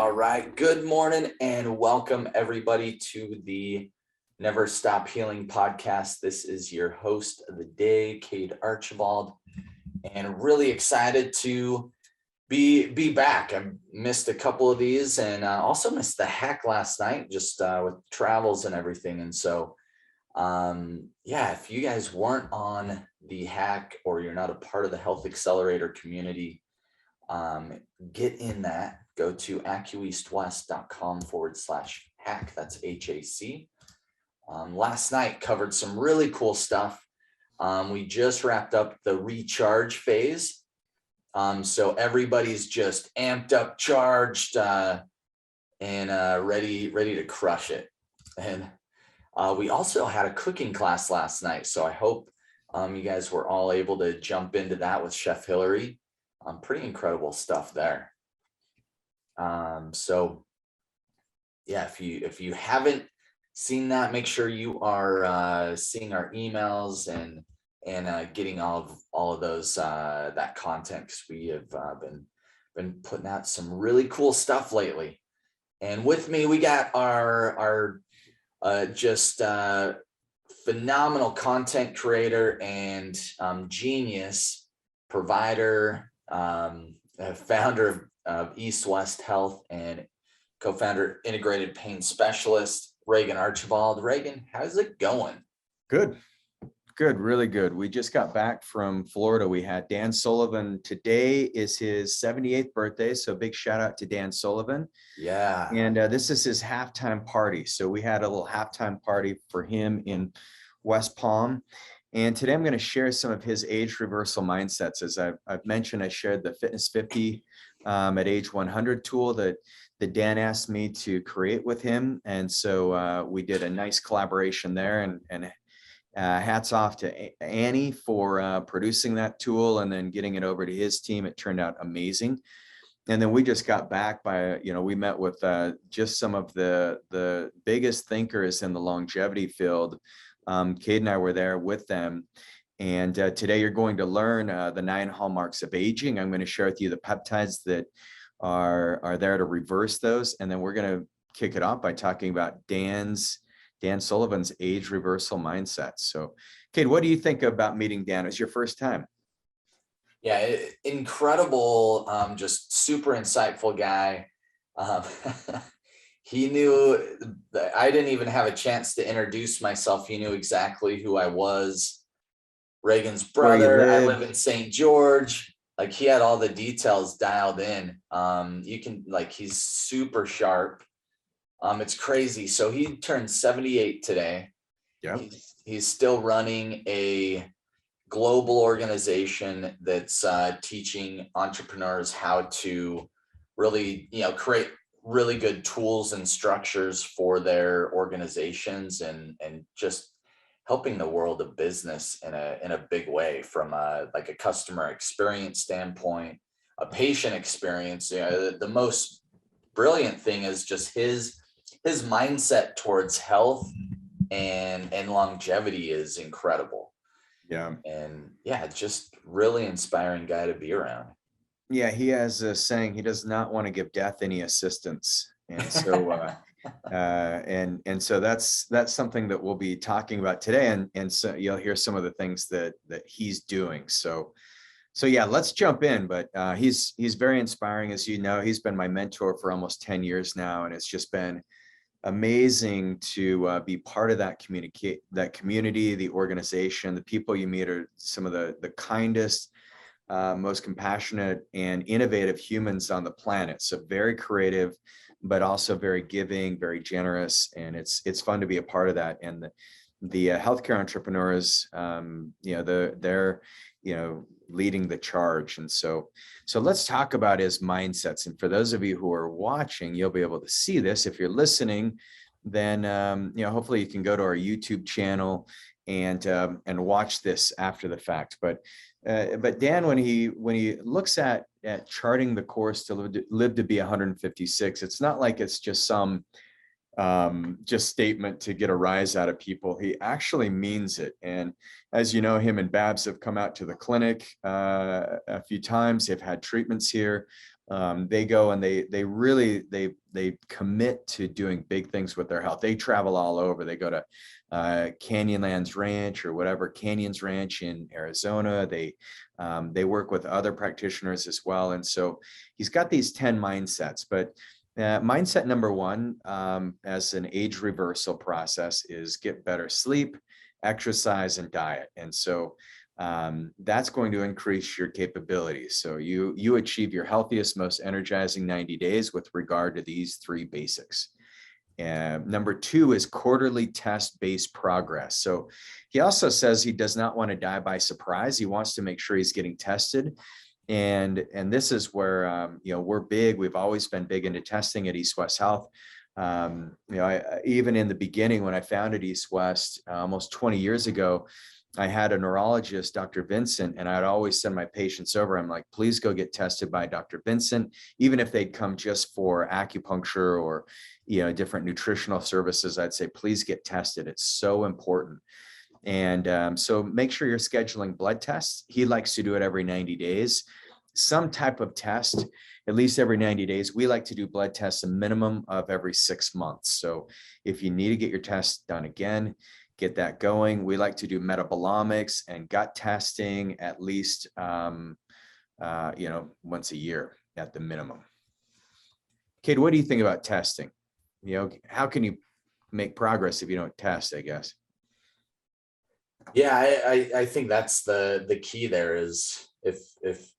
All right. Good morning and welcome everybody to the Never Stop Healing podcast. This is your host of the day, Cade Archibald, and really excited to be back. I missed a couple of these and also missed the hack last night just with travels and everything. And so, if you guys weren't on the hack or you're not a part of the Health Accelerator community, get in that. Go to acueastwest.com/hack. That's HAC. Last night covered some really cool stuff. We just wrapped up the recharge phase. So everybody's just amped up, charged, and ready to crush it. And we also had a cooking class last night. So I hope you guys were all able to jump into that with Chef Hillary. Pretty incredible stuff there. If you haven't seen that, make sure you are seeing our emails and getting all of those that content, because we have been putting out some really cool stuff lately. And with me, we got our phenomenal content creator and genius provider, founder of East West Health and co-founder Integrated Pain Specialist, Regan Archibald. Regan, how's it going? Good, really good. We just got back from Florida. We had Dan Sullivan. Today is his 78th birthday, so big shout out to Dan Sullivan. Yeah. And this is his halftime party. So we had a little halftime party for him in West Palm. And today I'm going to share some of his age reversal mindsets. As I've mentioned, I shared the Fitness 50 at age 100 tool that Dan asked me to create with him. And so we did a nice collaboration there, and hats off to Annie for producing that tool and then getting it over to his team. It turned out amazing. And then we just got back we met with just some of the biggest thinkers in the longevity field. Cade and I were there with them. And today you're going to learn the 9 hallmarks of aging. I'm going to share with you the peptides that are there to reverse those. And then we're going to kick it off by talking about Dan Sullivan's age reversal mindset. So, Cade, what do you think about meeting Dan? It was your first time. Yeah, incredible, just super insightful guy. He knew that I didn't even have a chance to introduce myself. He knew exactly who I was. Regan's brother. I live in St. George. Like, he had all the details dialed in. He's super sharp. It's crazy. So he turned 78 today. Yeah. He's still running a global organization that's teaching entrepreneurs how to really, create really good tools and structures for their organizations, and just helping the world of business in a big way, from a customer experience standpoint, a patient experience. The most brilliant thing is just his mindset towards health and longevity is incredible. Yeah. And just really inspiring guy to be around. Yeah, he has a saying, he does not want to give death any assistance. And so so that's something that we'll be talking about today. And so you'll hear some of the things that he's doing. So yeah, let's jump in. But he's very inspiring. As you know, he's been my mentor for almost 10 years now, and it's just been amazing to be part of that community, the organization. The people you meet are some of the kindest, most compassionate and innovative humans on the planet. So very creative, but also very giving, very generous, and it's fun to be a part of that. And the healthcare entrepreneurs, they're leading the charge. And so let's talk about his mindsets. And for those of you who are watching, you'll be able to see this. If you're listening, then hopefully you can go to our YouTube channel and watch this after the fact. But Dan, when he looks at charting the course to live to be 156, it's not like it's just some just statement to get a rise out of people. He actually means it. And as you know, him and Babs have come out to the clinic a few times. They've had treatments here. They go and they really commit to doing big things with their health. They travel all over. They go to Canyonlands Ranch or whatever, Canyons Ranch in Arizona. They work with other practitioners as well. And so he's got these 10 mindsets, but mindset number one, as an age reversal process, is get better sleep, exercise, and diet. And so that's going to increase your capabilities. So you achieve your healthiest, most energizing 90 days with regard to these three basics. Number two is quarterly test-based progress. So he also says he does not want to die by surprise. He wants to make sure he's getting tested. And this is where, we're big. We've always been big into testing at East West Health. Even in the beginning, when I founded East West almost 20 years ago, I had a neurologist, Dr. Vincent, and I'd always send my patients over. I'm like, please go get tested by Dr. Vincent, even if they'd come just for acupuncture or, different nutritional services. I'd say, please get tested. It's so important. And so make sure you're scheduling blood tests. He likes to do it every 90 days, some type of test, at least every 90 days. We like to do blood tests a minimum of every 6 months. So if you need to get your test done again, get that going. We like to do metabolomics and gut testing at least, once a year at the minimum. Cade, what do you think about testing? How can you make progress if you don't test, I guess? Yeah, I think that's the key there is if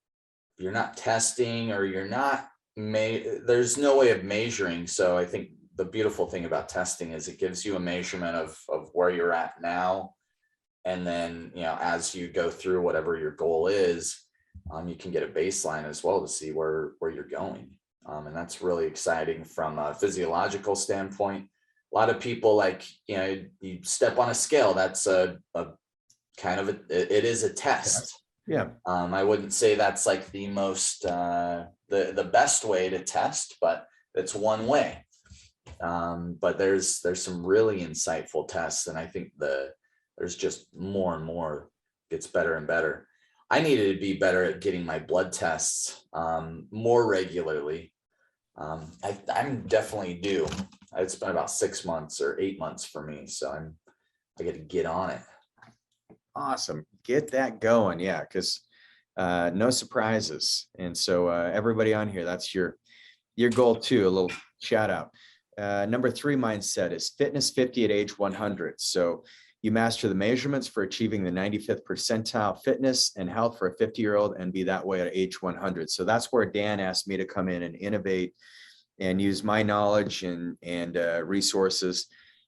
you're not testing or you're not there's no way of measuring. So I think the beautiful thing about testing is it gives you a measurement of where you're at now. And then, as you go through whatever your goal is, you can get a baseline as well to see where you're going. And that's really exciting from a physiological standpoint. A lot of people you step on a scale. That's a kind of it is a test. Yeah. I wouldn't say that's like the most the best way to test, but it's one way. But there's some really insightful tests, and I think there's just more and more. Gets better and better. I needed to be better at getting my blood tests more regularly. I'm definitely due. It's been about 6 months or 8 months for me, so I got to get on it. Awesome. Get that going. Yeah, because no surprises. And so everybody on here, that's your goal too. A little shout out. Number three mindset is fitness 50 at age 100. So you master the measurements for achieving the 95th percentile fitness and health for a 50-year-old and be that way at age 100. So that's where Dan asked me to come in and innovate and use my knowledge and resources.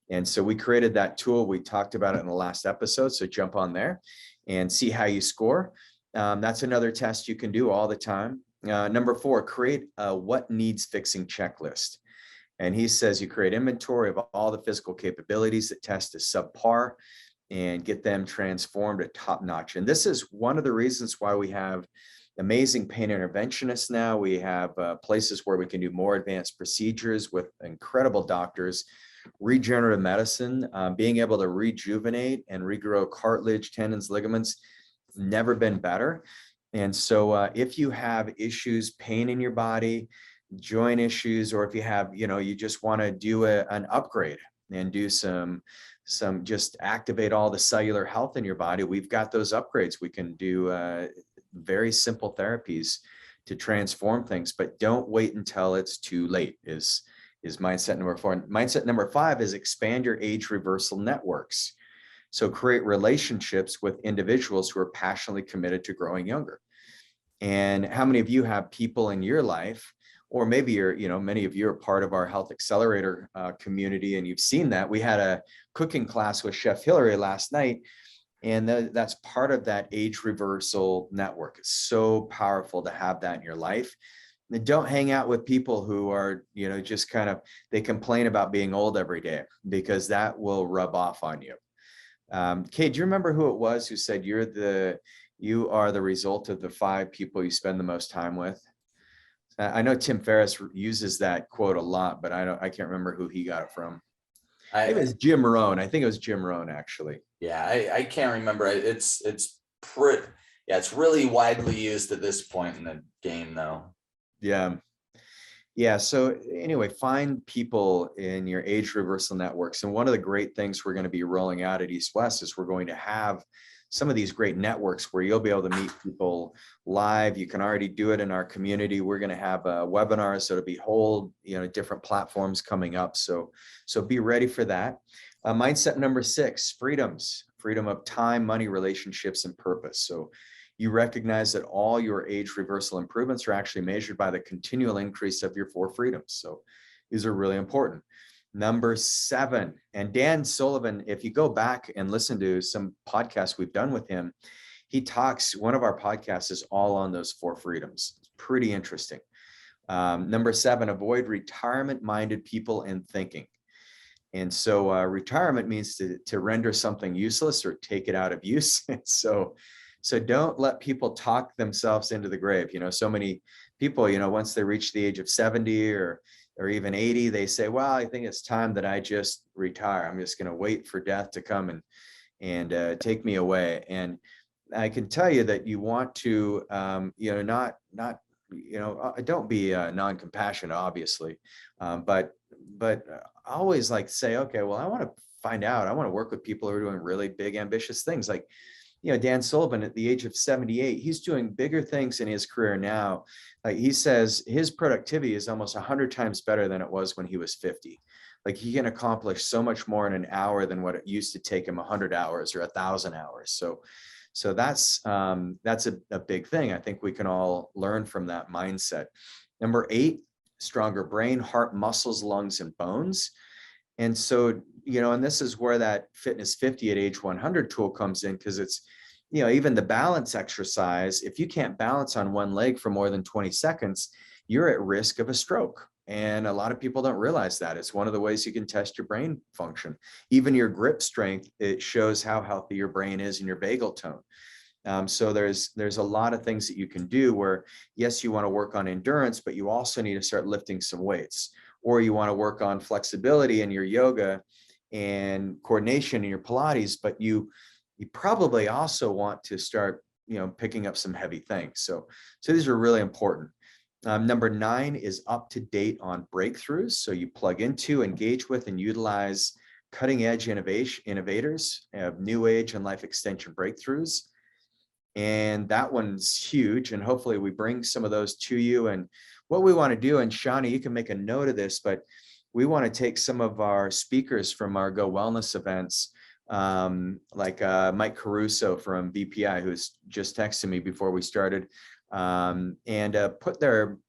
And so we created that tool. We talked about it in the last episode. So jump on there and see how you score. That's another test you can do all the time. Number four, create a what needs fixing checklist. And he says you create inventory of all the physical capabilities that test as subpar and get them transformed at top notch. And this is one of the reasons why we have amazing pain interventionists now. We have places where we can do more advanced procedures with incredible doctors, regenerative medicine, being able to rejuvenate and regrow cartilage, tendons, ligaments, never been better. And so if you have issues, pain in your body, joint issues, or if you have, you just want to do an upgrade and do some just activate all the cellular health in your body, we've got those upgrades. We can do very simple therapies to transform things, but don't wait until it's too late is mindset number four. Mindset number five is expand your age reversal networks. So create relationships with individuals who are passionately committed to growing younger. And how many of you have people in your life, or maybe many of you are part of our Health Accelerator community, and you've seen that. We had a cooking class with Chef Hillary last night, and that's part of that age reversal network. It's so powerful to have that in your life. And don't hang out with people who are, just kind of, they complain about being old every day, because that will rub off on you. Cade, do you remember who it was who said you are the result of the 5 people you spend the most time with? I know Tim Ferriss uses that quote a lot, but I can't remember who he got it from. It was Jim Rohn. I think it was Jim Rohn, actually. Yeah, I can't remember. It's really widely used at this point in the game, though. Yeah. Yeah. So anyway, find people in your age reversal networks. And one of the great things we're going to be rolling out at East West is we're going to have some of these great networks where you'll be able to meet people live. You can already do it in our community. We're going to have webinars that'll be different platforms coming up. So be ready for that. Mindset number 6, freedoms, freedom of time, money, relationships, and purpose. So you recognize that all your age reversal improvements are actually measured by the continual increase of your 4 freedoms. So these are really important. Number 7, and Dan Sullivan, if you go back and listen to some podcasts we've done with him, one of our podcasts is all on those 4 freedoms. It's pretty interesting. Number 7, avoid retirement-minded people and thinking. And so retirement means to render something useless or take it out of use. So don't let people talk themselves into the grave. So many people, once they reach the age of 70 or even 80, they say, well, I think it's time that I just retire. I'm just going to wait for death to come and take me away. And I can tell you that you want to, don't be non-compassionate, obviously, but I always like to say, okay, well, I want to work with people who are doing really big, ambitious things. Like, Dan Sullivan at the age of 78, he's doing bigger things in his career now. Like he says, his productivity is almost 100 times better than it was when he was 50. Like he can accomplish so much more in an hour than what it used to take him 100 hours or 1,000 hours. So that's a big thing. I think we can all learn from that mindset. Number 8, stronger brain, heart, muscles, lungs, and bones. And so, and this is where that Fitness 50 at age 100 tool comes in, because it's, even the balance exercise, if you can't balance on one leg for more than 20 seconds, you're at risk of a stroke. And a lot of people don't realize that. It's one of the ways you can test your brain function. Even your grip strength, it shows how healthy your brain is in your vagal tone. So there's a lot of things that you can do where, yes, you want to work on endurance, but you also need to start lifting some weights, or you want to work on flexibility in your yoga and coordination in your Pilates, but you probably also want to start, picking up some heavy things. So these are really important. Number 9 is up to date on breakthroughs. So you plug into, engage with, and utilize cutting edge innovators, new age and life extension breakthroughs. And that one's huge. And hopefully we bring some of those to you. And what we want to do, and Shawnee, you can make a note of this, but we want to take some of our speakers from our Go Wellness events, like Mike Caruso from BPI, who's just texted me before we started, and put their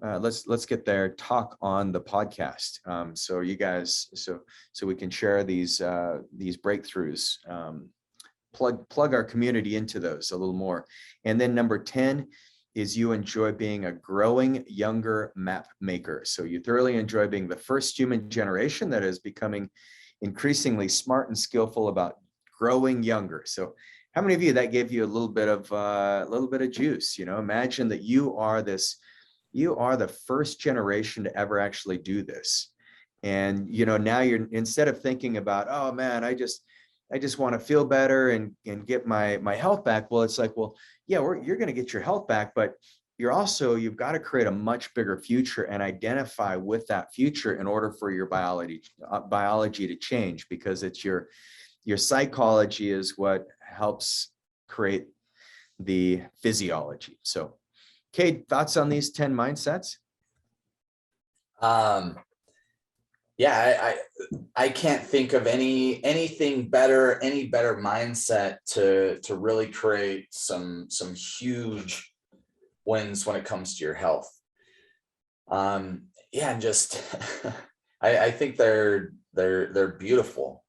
let's get their talk on the podcast. So you guys, so we can share these breakthroughs. Plug our community into those a little more. And then number 10 is you enjoy being a growing younger map maker. So you thoroughly enjoy being the first human generation that is becoming increasingly smart and skillful about growing younger. So how many of you, that gave you a little bit of juice? Imagine that you are the first generation to ever actually do this. And, now you're, instead of thinking about, oh man, I just want to feel better and get my health back. Well, it's like, well, yeah, you're going to get your health back, but you've got to create a much bigger future and identify with that future in order for your biology to change, because it's your psychology is what helps create the physiology. So, Cade, thoughts on these 10 mindsets? Yeah, I can't think of any better mindset to really create some huge wins when it comes to your health. And just I think they're beautiful.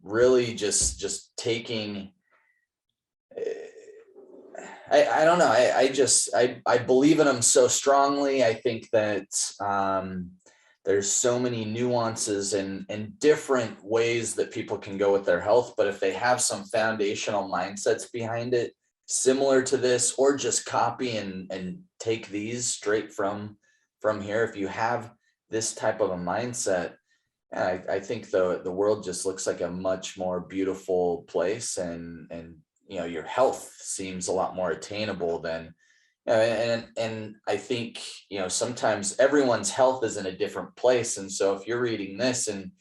Really just taking, I don't know, I believe in them so strongly. I think that there's so many nuances and different ways that people can go with their health. But if they have some foundational mindsets behind it, similar to this, or just copy and take these straight from here, if you have this type of a mindset, I think the world just looks like a much more beautiful place, and your health seems a lot more attainable than And I think, sometimes everyone's health is in a different place. And so if you're reading this and,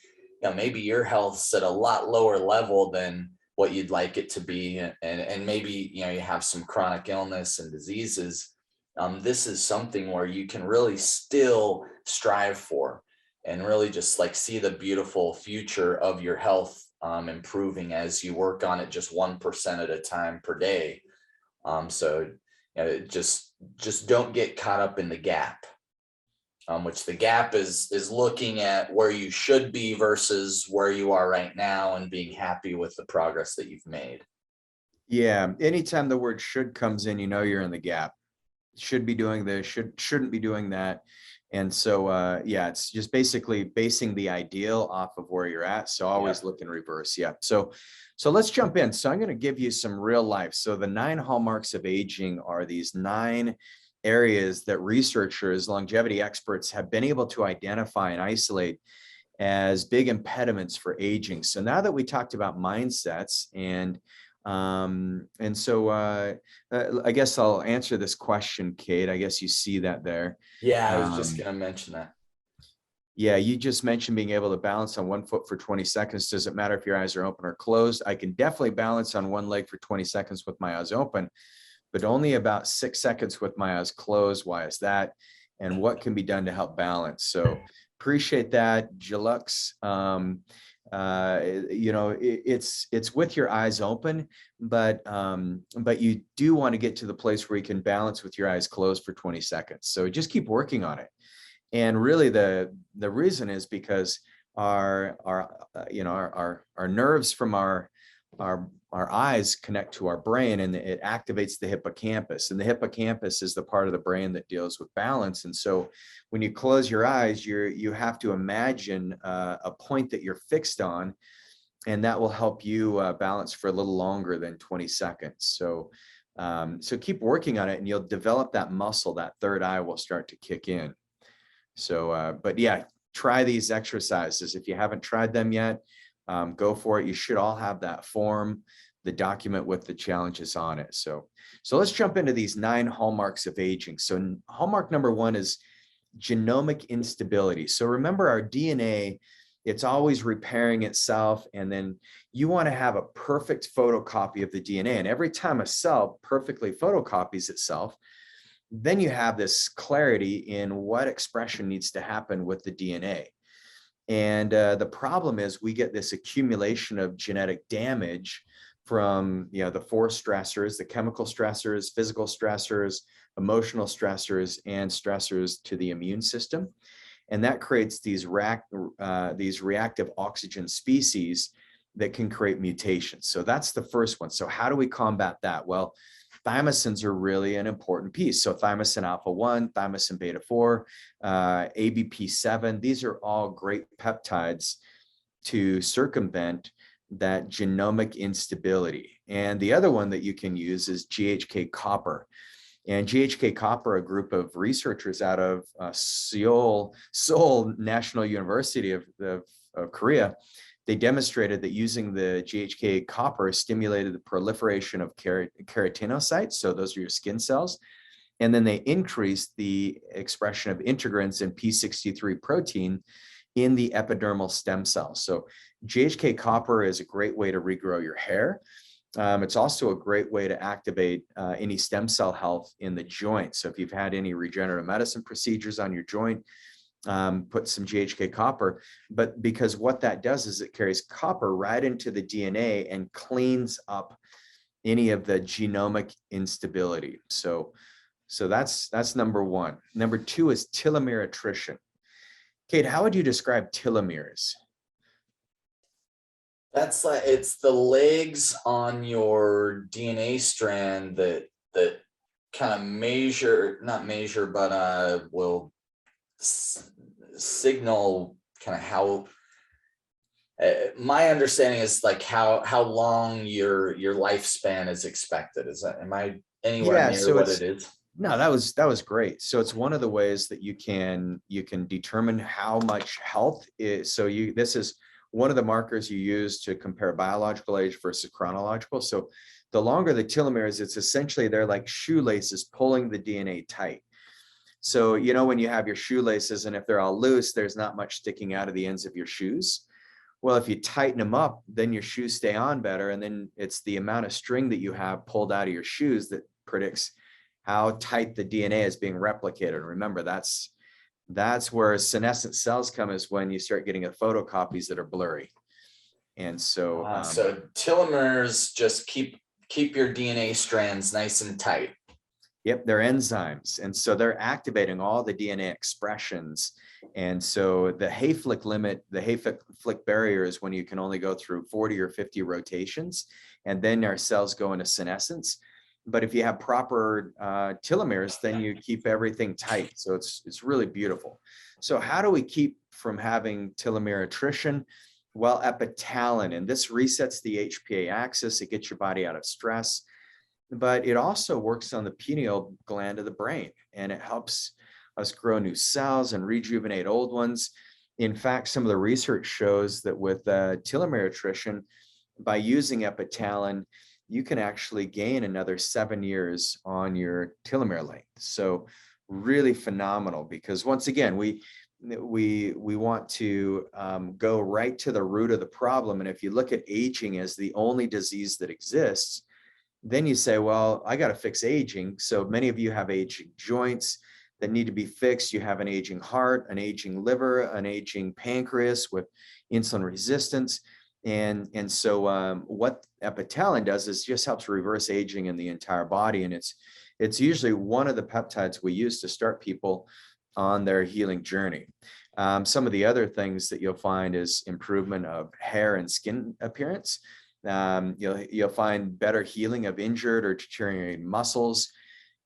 maybe your health's at a lot lower level than what you'd like it to be, and maybe, you have some chronic illness and diseases, this is something where you can really still strive for and really just like see the beautiful future of your health improving as you work on it just 1% at a time per day. So just don't get caught up in the gap, which the gap is looking at where you should be versus where you are right now and being happy with the progress that you've made. Yeah. Anytime the word should comes in, you're in the gap. Should be doing this, shouldn't be doing that. And so, yeah, it's just basically basing the ideal off of where you're at. So always look in reverse. Yeah. So let's jump in. So I'm going to give you some real life. So the 9 hallmarks of aging are these 9 areas that researchers, longevity experts have been able to identify and isolate as big impediments for aging. So now that we talked about mindsets and so I guess I'll answer this question, Cade. I guess you see that there. Yeah, I was just going to mention that. Yeah, you just mentioned being able to balance on one foot for 20 seconds. Does it matter if your eyes are open or closed? I can definitely balance on one leg for 20 seconds with my eyes open, but only about 6 seconds with my eyes closed. Why is that? And what can be done to help balance? So appreciate that, Jalux. It's with your eyes open, but you do want to get to the place where you can balance with your eyes closed for 20 seconds. So just keep working on it. And really the reason is because our nerves from our eyes connect to our brain, and it activates the hippocampus, and the hippocampus is the part of the brain that deals with balance. And so when you close your eyes, you have to imagine a point that you're fixed on, and that will help you balance for a little longer than 20 seconds. So keep working on it, and you'll develop that muscle. That third eye will start to kick in. So, but yeah, try these exercises. If you haven't tried them yet, go for it. You should all have that form, the document with the challenges on it. So let's jump into these 9 hallmarks of aging. So hallmark number 1 is genomic instability. So remember, our DNA, it's always repairing itself. And then you want to have a perfect photocopy of the DNA. And every time a cell perfectly photocopies itself, then you have this clarity in what expression needs to happen with the DNA. And the problem is we get this accumulation of genetic damage from the 4 stressors, the chemical stressors, physical stressors, emotional stressors, and stressors to the immune system. And that creates these reactive oxygen species that can create mutations. So that's the first one. So how do we combat that? Well, thymusins are really an important piece. So thymusin alpha 1, thymusin beta 4, ABP7, these are all great peptides to circumvent that genomic instability. And the other one that you can use is GHK copper. And GHK copper, a group of researchers out of Seoul National University of Korea, they demonstrated that using the GHK copper stimulated the proliferation of keratinocytes. So those are your skin cells. And then they increased the expression of integrins and P63 protein in the epidermal stem cells. So GHK copper is a great way to regrow your hair. It's also a great way to activate any stem cell health in the joint. So if you've had any regenerative medicine procedures on your joint, put some GHK copper, but because what that does is it carries copper right into the DNA and cleans up any of the genomic instability. So that's number 1. Number 2 is telomere attrition. Cade, how would you describe telomeres? That's like, it's the legs on your DNA strand that kind of will signal kind of how, my understanding is like how long your lifespan is expected. Am I anywhere near what it is? No, that was great. So it's one of the ways that you can determine how much health is. So this is one of the markers you use to compare biological age versus chronological. So the longer the telomeres, it's essentially they're like shoelaces pulling the DNA tight. So, you know, when you have your shoelaces and if they're all loose, there's not much sticking out of the ends of your shoes. Well, if you tighten them up, then your shoes stay on better. And then it's the amount of string that you have pulled out of your shoes that predicts how tight the DNA is being replicated. Remember, that's where senescent cells come, is when you start getting photocopies that are blurry. And so, so telomeres just keep your DNA strands nice and tight. Yep, they're enzymes. And so they're activating all the DNA expressions. And so the Hayflick limit, the Hayflick barrier is when you can only go through 40 or 50 rotations, and then our cells go into senescence. But if you have proper telomeres, then you keep everything tight. So it's really beautiful. So how do we keep from having telomere attrition? Well, epitalin, and this resets the HPA axis. It gets your body out of stress. But it also works on the pineal gland of the brain, and it helps us grow new cells and rejuvenate old ones. In fact, some of the research shows that with telomere attrition, by using epitalin, you can actually gain another 7 years on your telomere length. So really phenomenal, because once again, we want to go right to the root of the problem. And if you look at aging as the only disease that exists, then you say, well, I got to fix aging. So many of you have aging joints that need to be fixed. You have an aging heart, an aging liver, an aging pancreas with insulin resistance. And so what epitalin does is just helps reverse aging in the entire body. And it's usually one of the peptides we use to start people on their healing journey. Some of the other things that you'll find is improvement of hair and skin appearance. You'll find better healing of injured or deteriorating muscles.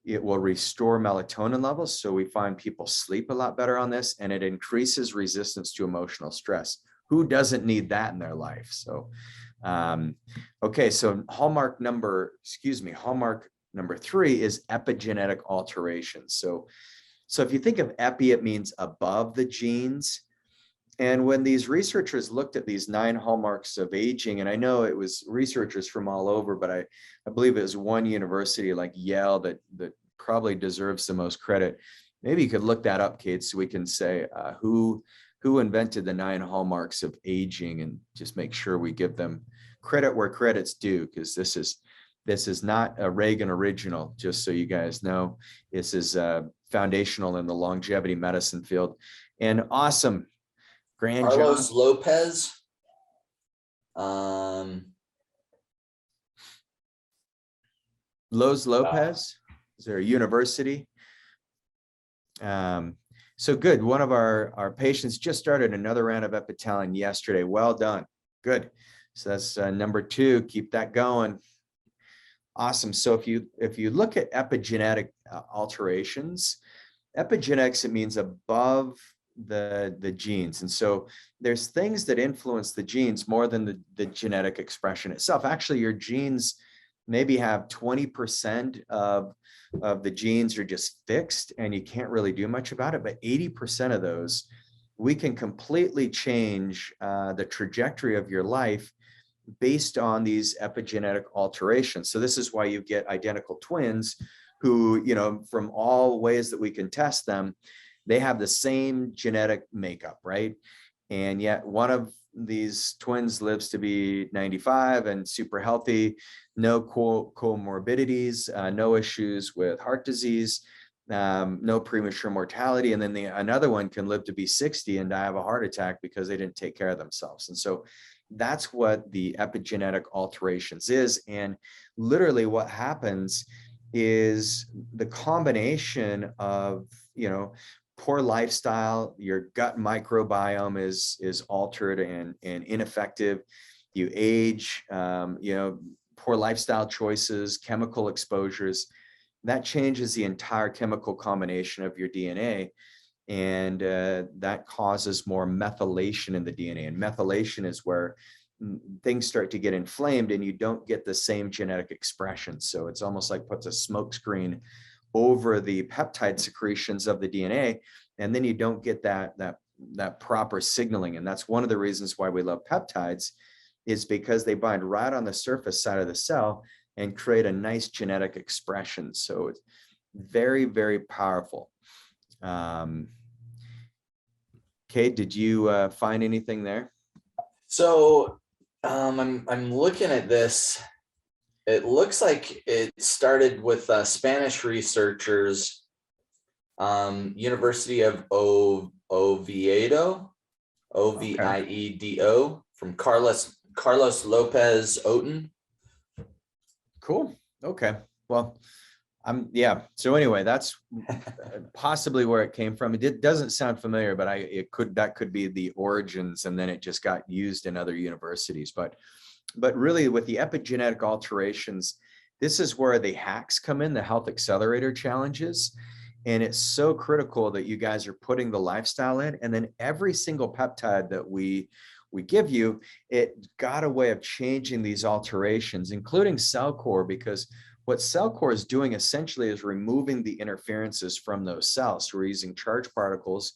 It will restore melatonin levels. So we find people sleep a lot better on this, and it increases resistance to emotional stress. Who doesn't need that in their life? So, okay. So hallmark number 3 is epigenetic alterations. So if you think of epi, it means above the genes. And when these researchers looked at these 9 hallmarks of aging, and I know it was researchers from all over, but I believe it was one university like Yale that probably deserves the most credit. Maybe you could look that up, Cade, so we can say who invented the 9 hallmarks of aging, and just make sure we give them credit where credit's due, because this is not a Regan original, just so you guys know. This is foundational in the longevity medicine field. And awesome. Grand Carlos job. Lopez. Lopez. Is there a university? So good. One of our patients just started another round of epitalin yesterday. Well done. Good. So that's number 2. Keep that going. Awesome. So if you look at epigenetic alterations, epigenetics, it means above the genes. And so there's things that influence the genes more than the genetic expression itself. Actually, your genes maybe have 20% of the genes are just fixed and you can't really do much about it, but 80% of those, we can completely change the trajectory of your life based on these epigenetic alterations. So this is why you get identical twins who, from all ways that we can test them, they have the same genetic makeup, right? And yet one of these twins lives to be 95 and super healthy, no comorbidities, no issues with heart disease, no premature mortality. And then another one can live to be 60 and die of a heart attack because they didn't take care of themselves. And so that's what the epigenetic alterations is. And literally what happens is the combination of, poor lifestyle, your gut microbiome is altered and ineffective. You age, poor lifestyle choices, chemical exposures, that changes the entire chemical combination of your DNA. And that causes more methylation in the DNA. And methylation is where things start to get inflamed and you don't get the same genetic expression. So it's almost like puts a smoke screen over the peptide secretions of the DNA. And then you don't get that that proper signaling. And that's one of the reasons why we love peptides, is because they bind right on the surface side of the cell and create a nice genetic expression. So it's very, very powerful. Cade, did you find anything there? So I'm looking at this. It looks like it started with Spanish researchers, University of Oviedo, Oviedo, from Carlos Lopez-Otin. Cool. Okay. Well, yeah. So anyway, that's possibly where it came from. It doesn't sound familiar, but that could be the origins, and then it just got used in other universities. But really, with the epigenetic alterations, this is where the hacks come in, the health accelerator challenges. And it's so critical that you guys are putting the lifestyle in, and then every single peptide that we give you, it got a way of changing these alterations, including cell core, because what cell core is doing essentially is removing the interferences from those cells. So we're using charged particles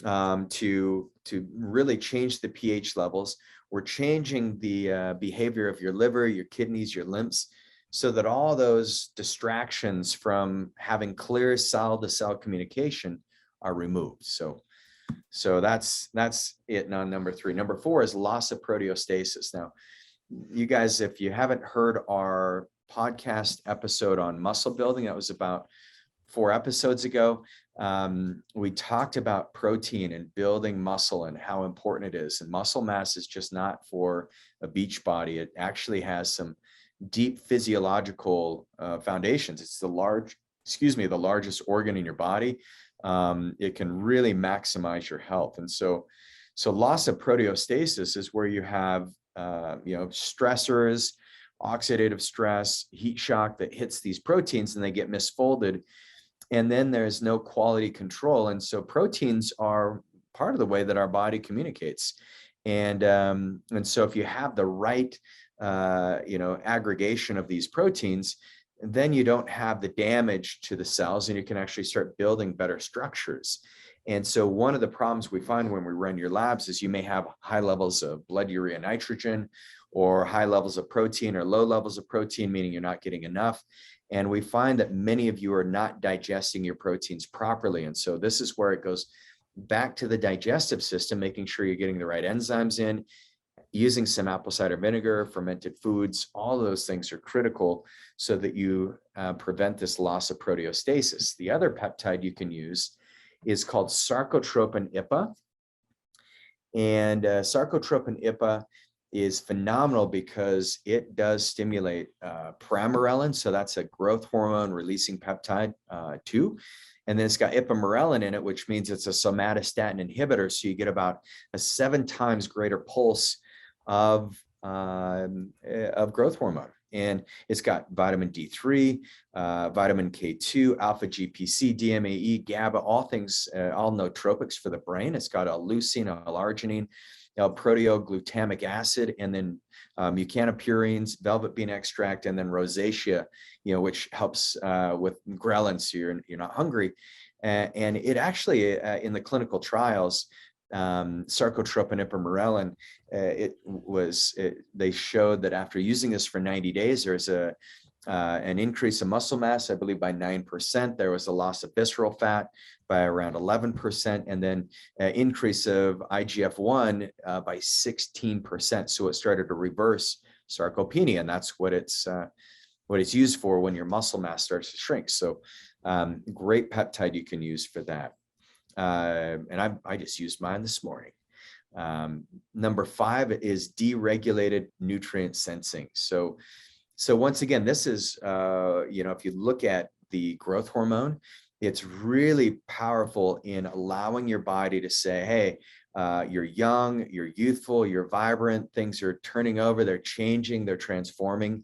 to really change the pH levels. We're changing the behavior of your liver, your kidneys, your lymphs, so that all those distractions from having clear cell-to-cell communication are removed. So that's it on number 3. Number 4 is loss of proteostasis. Now, you guys, if you haven't heard our podcast episode on muscle building, that was about 4 episodes ago. We talked about protein and building muscle and how important it is. And muscle mass is just not for a beach body. It actually has some deep physiological foundations. It's the largest organ in your body. It can really maximize your health. And so loss of proteostasis is where you have stressors, oxidative stress, heat shock that hits these proteins, and they get misfolded, and then there's no quality control. And so proteins are part of the way that our body communicates. And so if you have the right aggregation of these proteins, then you don't have the damage to the cells, and you can actually start building better structures. And so one of the problems we find when we run your labs is you may have high levels of blood urea nitrogen, or high levels of protein, or low levels of protein, meaning you're not getting enough. And we find that many of you are not digesting your proteins properly. And so this is where it goes back to the digestive system, making sure you're getting the right enzymes in, using some apple cider vinegar, fermented foods. All of those things are critical so that you prevent this loss of proteostasis. The other peptide you can use is called sarcotropin IPA. And sarcotropin IPA is phenomenal because it does stimulate pramorelin. So that's a growth hormone releasing peptide too. And then it's got ipamorelin in it, which means it's a somatostatin inhibitor. So you get about a 7 times greater pulse of growth hormone. And it's got vitamin D3, vitamin K2, alpha GPC, DMAE, GABA, all things, all nootropics for the brain. It's got a leucine, L-arginine, proteoglutamic acid, and then mucanopurines, velvet bean extract, and then rosacea, which helps with ghrelin, so you're not hungry. And it actually, in the clinical trials, sarcotropin ipamorelin, they showed that after using this for 90 days, there's an increase in muscle mass, I believe by 9%. There was a loss of visceral fat by around 11%, and then an increase of IGF-1 by 16%. So it started to reverse sarcopenia, and that's what it's used for when your muscle mass starts to shrink. So great peptide you can use for that. And I just used mine this morning. Number 5 is deregulated nutrient sensing. So once again, this is, if you look at the growth hormone, it's really powerful in allowing your body to say, hey, you're young, you're youthful, you're vibrant, things are turning over, they're changing, they're transforming.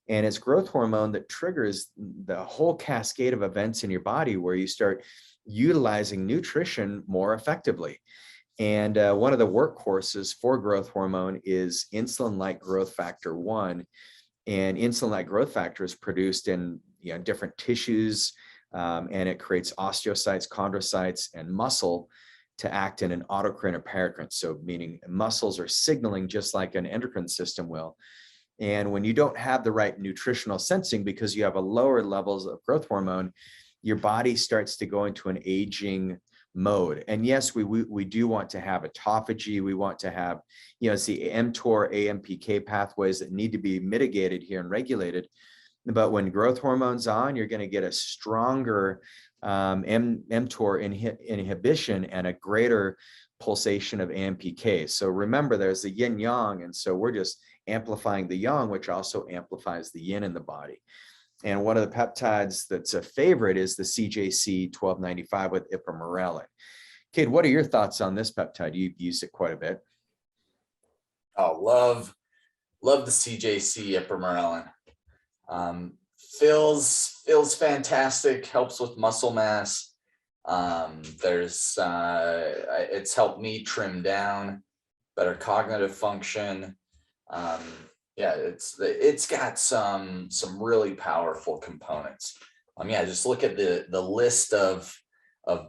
And it's growth hormone that triggers the whole cascade of events in your body where you start utilizing nutrition more effectively. And one of the workhorses for growth hormone is insulin-like growth factor 1. And insulin-like growth factor is produced in different tissues, and it creates osteocytes, chondrocytes, and muscle. to act in an autocrine or paracrine. So meaning muscles are signaling just like an endocrine system will. And when you don't have the right nutritional sensing because you have a lower levels of growth hormone, your body starts to go into an aging mode. And yes, we do want to have autophagy. We want to have, it's the mTOR, AMPK pathways that need to be mitigated here and regulated. But when growth hormone's on, you're going to get a stronger mTOR inhibition and a greater pulsation of AMPK. So remember, there's the yin yang. And so we're just amplifying the yang, which also amplifies the yin in the body. And one of the peptides that's a favorite is the CJC 1295 with ipamorelin. Cade, what are your thoughts on this peptide? You've used it quite a bit. Oh, love the CJC ipamorelin. Feels fantastic, helps with muscle mass. It's helped me trim down, better cognitive function. It's got some really powerful components. Just look at the list of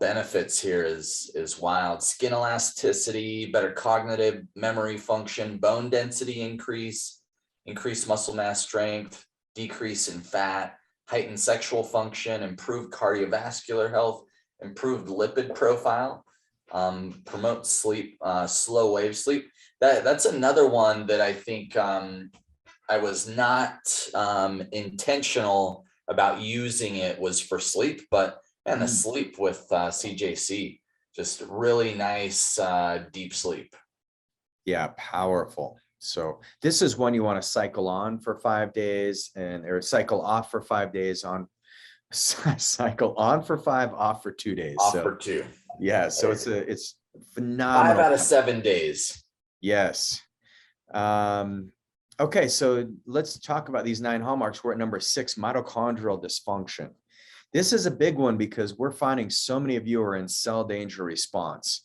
benefits here is wild. Skin elasticity, better cognitive memory function, bone density increased muscle mass strength, decrease in fat, heightened sexual function, improved cardiovascular health, improved lipid profile, promotes sleep, slow wave sleep. That's another one that I think I was not intentional about using it was for sleep, but man, the sleep with CJC, just really nice deep sleep. Yeah, powerful. So this is one you want to cycle on for 5 days or cycle off for 5 days, cycle on for 5, off for 2 days. Off for 2. Yeah, so it's phenomenal. 5 out of 7 days. Yes. Okay, so let's talk about these 9 hallmarks. We're at number 6, mitochondrial dysfunction. This is a big one because we're finding so many of you are in cell danger response.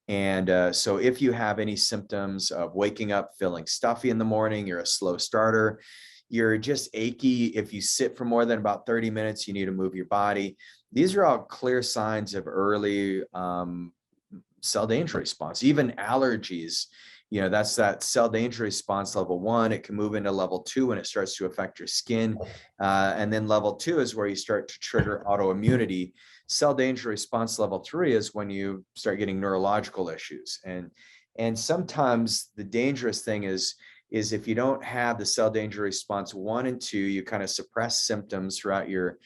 And so if you have any symptoms of waking up feeling stuffy in the morning, you're a slow starter, you're just achy. If you sit for more than about 30 minutes, you need to move your body. These are all clear signs of early cell danger response. Even allergies, that's that cell danger response level 1. It can move into level 2 when it starts to affect your skin. And then level 2 is where you start to trigger autoimmunity. Cell danger response level 3 is when you start getting neurological issues. And sometimes the dangerous thing is if you don't have the cell danger response 1 and 2, you kind of suppress symptoms throughout your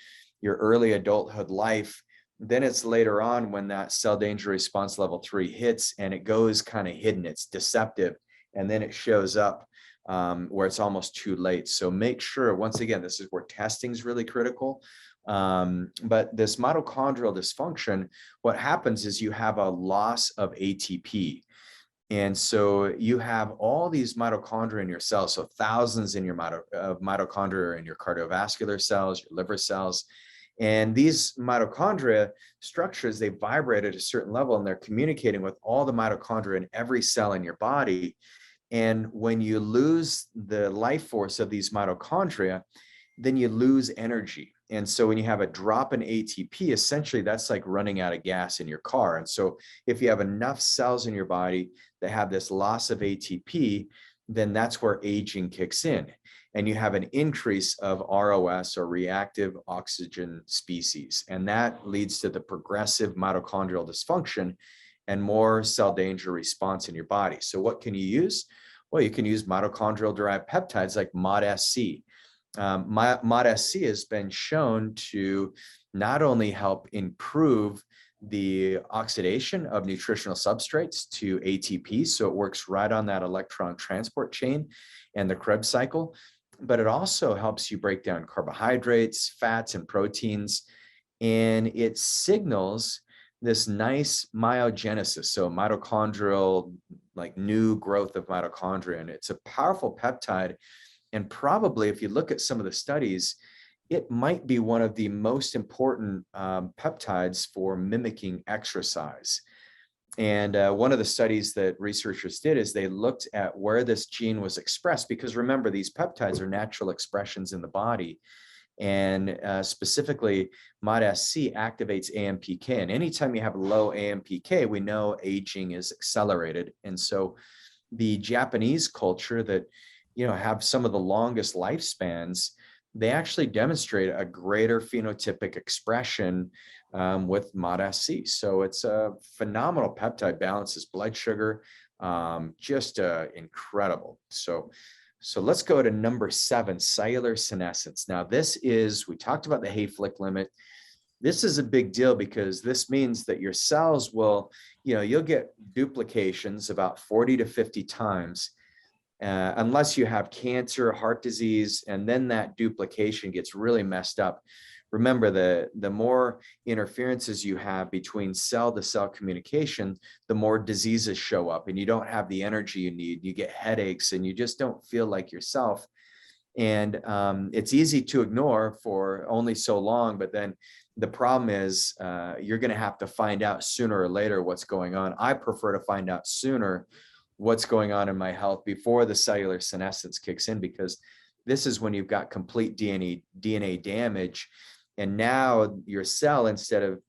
early adulthood life. Then it's later on when that cell danger response level 3 hits and it goes kind of hidden, it's deceptive, and then it shows up where it's almost too late. So make sure, once again, this is where testing is really critical. But this mitochondrial dysfunction, what happens is you have a loss of ATP. And so you have all these mitochondria in your cells, so thousands in your mitochondria in your cardiovascular cells, your liver cells. And these mitochondria structures, they vibrate at a certain level and they're communicating with all the mitochondria in every cell in your body. And when you lose the life force of these mitochondria, then you lose energy. And so when you have a drop in ATP, essentially that's like running out of gas in your car. And so if you have enough cells in your body that have this loss of ATP, then that's where aging kicks in. And you have an increase of ROS, or reactive oxygen species. And that leads to the progressive mitochondrial dysfunction and more cell danger response in your body. So what can you use? Well, you can use mitochondrial derived peptides like MOD-SC. MOD-SC has been shown to not only help improve the oxidation of nutritional substrates to ATP, so it works right on that electron transport chain and the Krebs cycle, but it also helps you break down carbohydrates, fats, and proteins, and it signals this nice myogenesis, so mitochondrial, like new growth of mitochondria, and it's a powerful peptide. And probably, if you look at some of the studies, it might be one of the most important peptides for mimicking exercise. And one of the studies that researchers did is they looked at where this gene was expressed, because remember, these peptides are natural expressions in the body. And specifically, MOD-SC activates AMPK. And anytime you have low AMPK, we know aging is accelerated. And so the Japanese culture that, have some of the longest lifespans, they actually demonstrate a greater phenotypic expression with MOD-SC. So it's a phenomenal peptide, balances blood sugar, just incredible. So let's go to number 7, cellular senescence. Now we talked about the Hayflick limit. This is a big deal because this means that your cells will, you'll get duplications about 40 to 50 times, unless you have cancer, heart disease, and then that duplication gets really messed up. Remember, the more interferences you have between cell to cell communication, the more diseases show up, and you don't have the energy you need. You get headaches and you just don't feel like yourself. And it's easy to ignore for only so long, but then the problem is you're going to have to find out sooner or later what's going on. I prefer to find out sooner what's going on in my health before the cellular senescence kicks in, because this is when you've got complete DNA damage. And now your cell, instead of,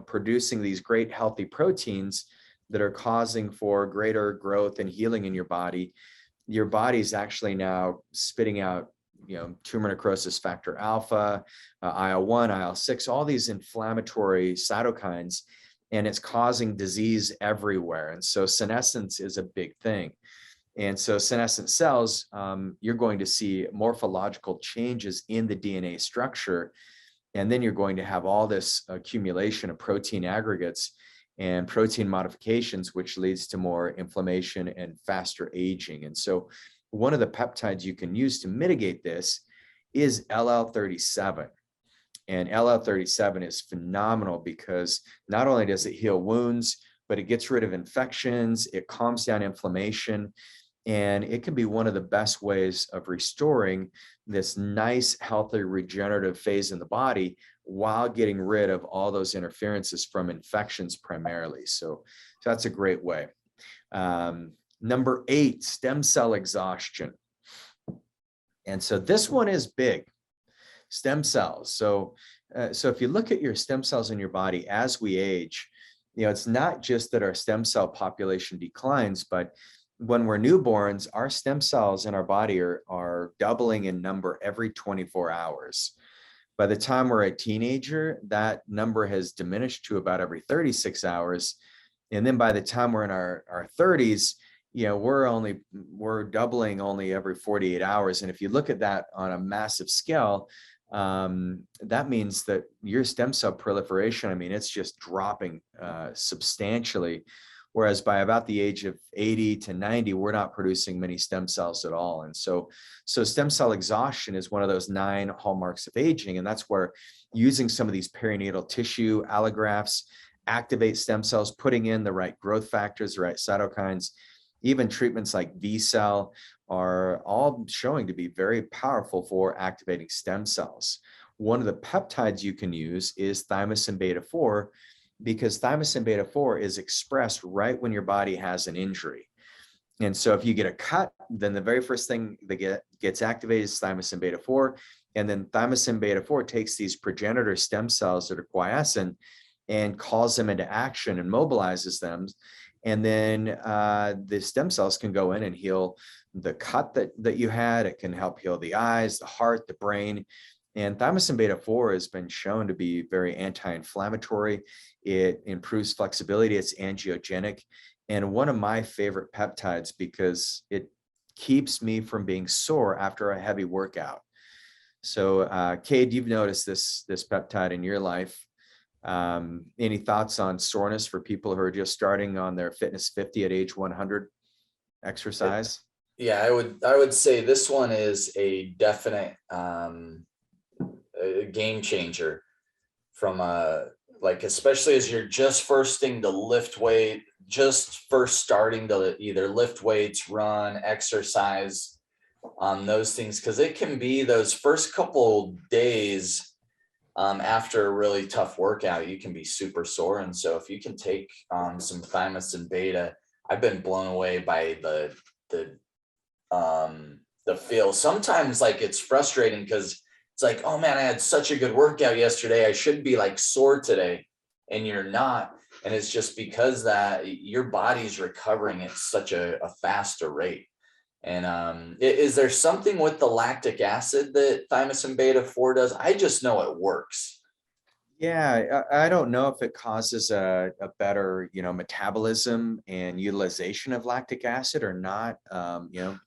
producing these great healthy proteins that are causing for greater growth and healing in your body's actually now spitting out, tumor necrosis factor alpha, IL-1, IL-6, all these inflammatory cytokines, and it's causing disease everywhere. And so senescence is a big thing. And so senescent cells, you're going to see morphological changes in the DNA structure. And then you're going to have all this accumulation of protein aggregates and protein modifications, which leads to more inflammation and faster aging. And so one of the peptides you can use to mitigate this is LL37. And LL37 is phenomenal because not only does it heal wounds, but it gets rid of infections, it calms down inflammation, and it can be one of the best ways of restoring this nice, healthy, regenerative phase in the body while getting rid of all those interferences from infections primarily. So that's a great way. Number 8, stem cell exhaustion. And so this one is big. Stem cells. So if you look at your stem cells in your body as we age, it's not just that our stem cell population declines, but when we're newborns, our stem cells in our body are doubling in number every 24 hours. By the time we're a teenager, that number has diminished to about every 36 hours. And then by the time we're in our 30s, we're doubling only every 48 hours. And if you look at that on a massive scale, that means that your stem cell proliferation, it's just dropping substantially. Whereas by about the age of 80 to 90, we're not producing many stem cells at all. And so stem cell exhaustion is one of those 9 hallmarks of aging. And that's where using some of these perinatal tissue allografts activate stem cells, putting in the right growth factors, the right cytokines, even treatments like V-cell are all showing to be very powerful for activating stem cells. One of the peptides you can use is thymusin beta-4, because thymusin beta-4 is expressed right when your body has an injury. And so if you get a cut, then the very first thing that gets activated is thymusin beta-4. And then thymusin beta-4 takes these progenitor stem cells that are quiescent and calls them into action and mobilizes them. And then the stem cells can go in and heal the cut that you had. It can help heal the eyes, the heart, the brain. And thymusin beta-4 has been shown to be very anti-inflammatory. It improves flexibility. It's angiogenic. And one of my favorite peptides because it keeps me from being sore after a heavy workout. So, Cade, you've noticed this peptide in your life. Any thoughts on soreness for people who are just starting on their Fitness 50 at age 100 exercise? Yeah, I would say this one is a definite a game changer from especially as you're just starting to lift weight, starting to either lift weights, run, exercise, those things, because it can be those first couple days after a really tough workout, you can be super sore. And so if you can take some thymusin beta, I've been blown away by the feel. Sometimes it's frustrating because it's like, oh man, I had such a good workout yesterday, I should be like sore today, and you're not. And it's just because that your body's recovering at such a faster rate. And is there something with the lactic acid that thymosin beta 4 does? I just know it works. Yeah, I don't know if it causes a better, metabolism and utilization of lactic acid or not. 'Cause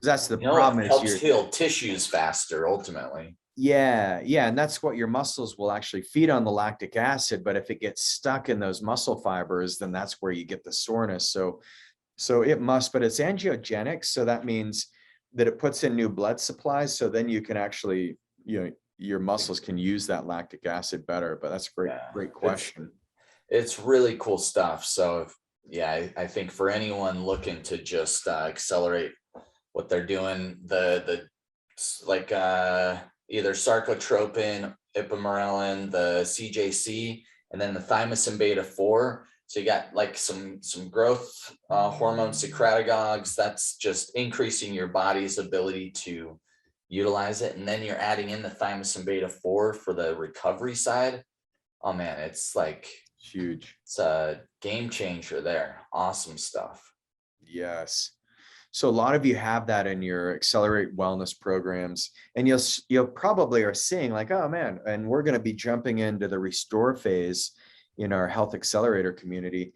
that's the It problem is helps heal tissues faster ultimately. yeah, and that's what your muscles will actually feed on, the lactic acid. But if it gets stuck in those muscle fibers, then that's where you get the soreness. So it must, but it's angiogenic. So that means that it puts in new blood supplies. So then you can actually, your muscles can use that lactic acid better. But that's a Yeah, great question. it's really cool stuff. So yeah, I think for anyone looking to just accelerate what they're doing, the like either sarcotropin, ipamorelin, the CJC, and then the thymosin beta 4. So you got like some growth hormone secretagogues. That's just increasing your body's ability to utilize it. And then you're adding in the thymosin beta 4 for the recovery side. Oh man, it's like Huge. it's a game changer there. Awesome stuff. Yes. So a lot of you have that in your Accelerate Wellness programs, and you'll probably are seeing like, oh man, and we're going to be jumping into the restore phase in our Health Accelerator community.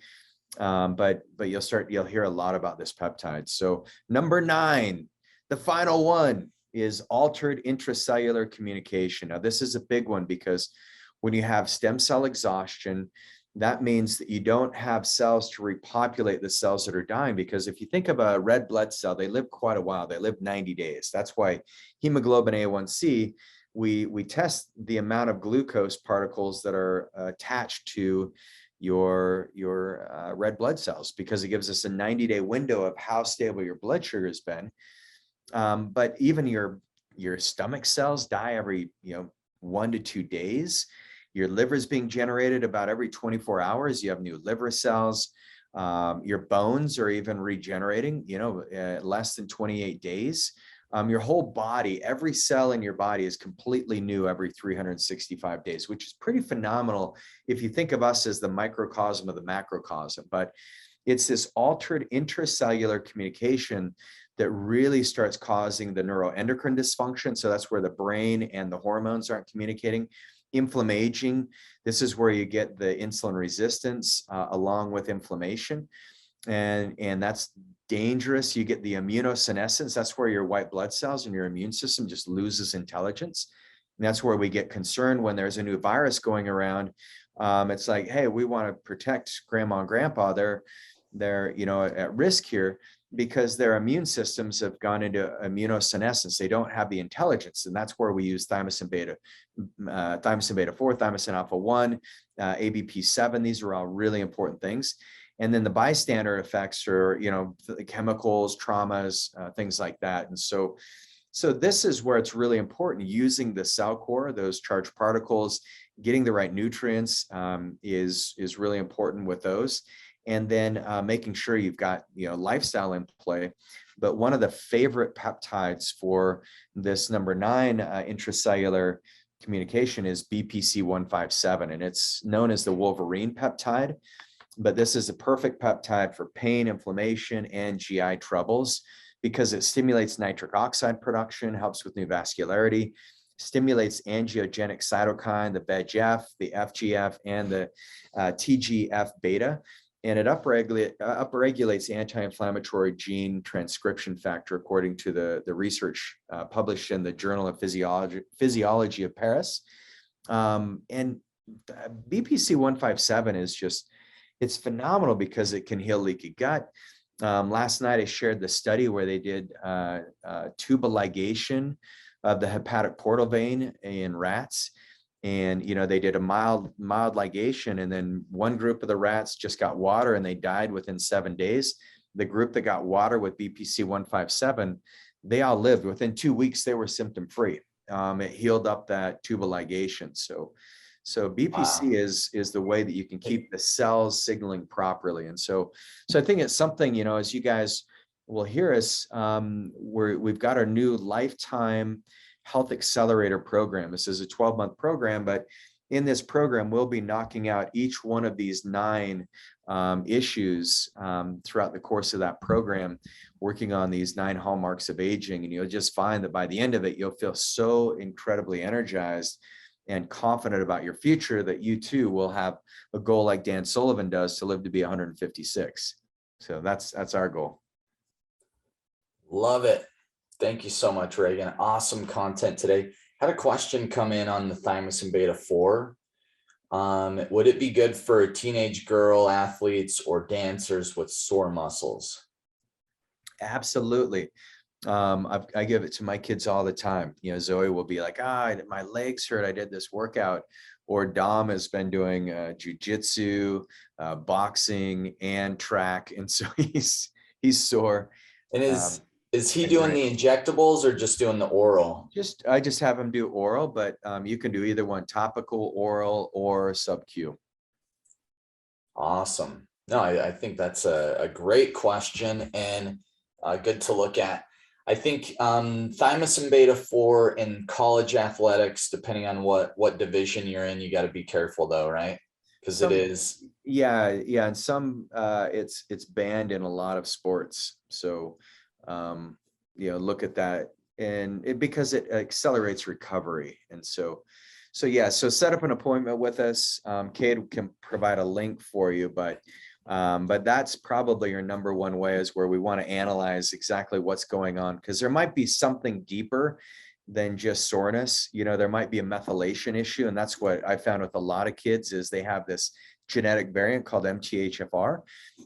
But you'll hear a lot about this peptide. So number 9, the final one is altered intracellular communication. Now this is a big one because when you have stem cell exhaustion, that means that you don't have cells to repopulate the cells that are dying. Because if you think of a red blood cell, they live quite a while. They live 90 days. That's why hemoglobin A1C, we test the amount of glucose particles that are attached to your red blood cells, because it gives us a 90-day window of how stable your blood sugar has been. But even your stomach cells die every 1 to 2 days. Your liver is being generated about every 24 hours. You have new liver cells. Your bones are even regenerating, less than 28 days. Your whole body, every cell in your body is completely new every 365 days, which is pretty phenomenal if you think of us as the microcosm of the macrocosm. But it's this altered intracellular communication that really starts causing the neuroendocrine dysfunction. So that's where the brain and the hormones aren't communicating. Inflammaging, this is where you get the insulin resistance along with inflammation, and that's dangerous. You get the immunosenescence. That's where your white blood cells and your immune system just loses intelligence. And that's where we get concerned when there's a new virus going around. It's like, hey, we want to protect grandma and grandpa. They're at risk here because their immune systems have gone into immunosenescence. They don't have the intelligence. And that's where we use thymosin beta 4, thymosin alpha 1, ABP7. These are all really important things. And then the bystander effects are, chemicals, traumas, things like that. And so this is where it's really important. Using the cell core, those charged particles, getting the right nutrients is really important with those. And then making sure you've got lifestyle in play. But one of the favorite peptides for this number 9 intracellular communication is BPC-157, and it's known as the Wolverine peptide. But this is a perfect peptide for pain, inflammation, and GI troubles because it stimulates nitric oxide production, helps with new vascularity, stimulates angiogenic cytokine, the VEGF, the FGF, and the TGF beta. And it upregulates anti-inflammatory gene transcription factor, according to the research published in the Journal of Physiology of Paris. And BPC-157 is just, it's phenomenal because it can heal leaky gut. Last night I shared the study where they did tubal ligation of the hepatic portal vein in rats. And, they did a mild ligation, and then one group of the rats just got water and they died within 7 days. The group that got water with BPC-157, they all lived. Within 2 weeks, they were symptom free. It healed up that tubal ligation. So BPC is the way that you can keep the cells signaling properly. And so I think it's something, as you guys will hear us, we've got our new lifetime Health Accelerator program. This is a 12-month program, but in this program, we'll be knocking out each one of these 9 issues throughout the course of that program, working on these 9 hallmarks of aging. And you'll just find that by the end of it, you'll feel so incredibly energized and confident about your future that you too will have a goal like Dan Sullivan does, to live to be 156. So that's our goal. Love it. Thank you so much, Regan. Awesome content today. Had a question come in on the thymusin beta 4. Would it be good for teenage girl athletes or dancers with sore muscles? Absolutely. I give it to my kids all the time. You know, Zoe will be like, my legs hurt, I did this workout. Or Dom has been doing jujitsu, boxing, and track, and so he's sore. And is he doing the injectables or just doing the oral? I just have him do oral, but you can do either one, topical, oral, or sub-Q. Awesome. No, I think that's a great question, and good to look at. I think thymusin beta 4 in college athletics, depending on what division you're in, you got to be careful though, right? Because it is. Yeah. And some it's banned in a lot of sports. So look at that, and because it accelerates recovery. And so set up an appointment with us. Cade can provide a link for you, but that's probably your number one way, is where we want to analyze exactly what's going on, because there might be something deeper than just soreness. There might be a methylation issue, and that's what I found with a lot of kids, is they have this genetic variant called MTHFR.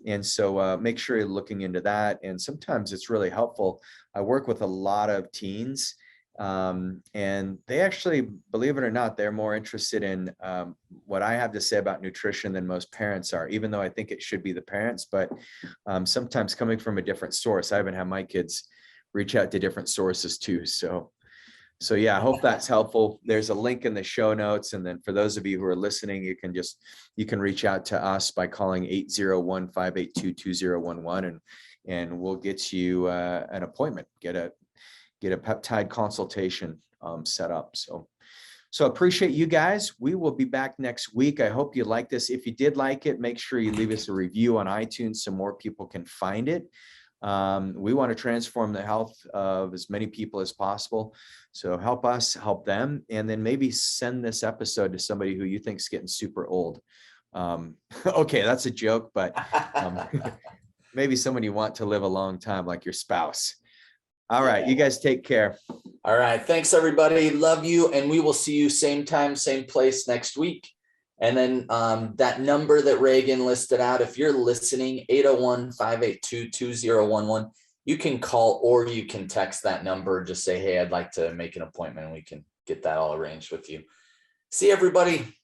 And so make sure you're looking into that. And sometimes it's really helpful. I work with a lot of teens, and they actually, believe it or not, they're more interested in what I have to say about nutrition than most parents are, even though I think it should be the parents. But sometimes coming from a different source, I even have my kids reach out to different sources too. So yeah, I hope that's helpful. There's a link in the show notes. And then for those of you who are listening, you can reach out to us by calling 801-582-2011, and we'll get you an appointment, get a peptide consultation set up. So appreciate you guys. We will be back next week. I hope you like this. If you did like it, make sure you leave us a review on iTunes so more people can find it. We want to transform the health of as many people as possible. So help us, help them, and then maybe send this episode to somebody who you think is getting super old. Okay, that's a joke, but maybe someone you want to live a long time, like your spouse. All right, you guys take care. All right, thanks everybody. Love you, and we will see you same time, same place next week. And then that number that Regan listed out, if you're listening, 801-582-2011, you can call or you can text that number. Just say, hey, I'd like to make an appointment, and we can get that all arranged with you. See everybody.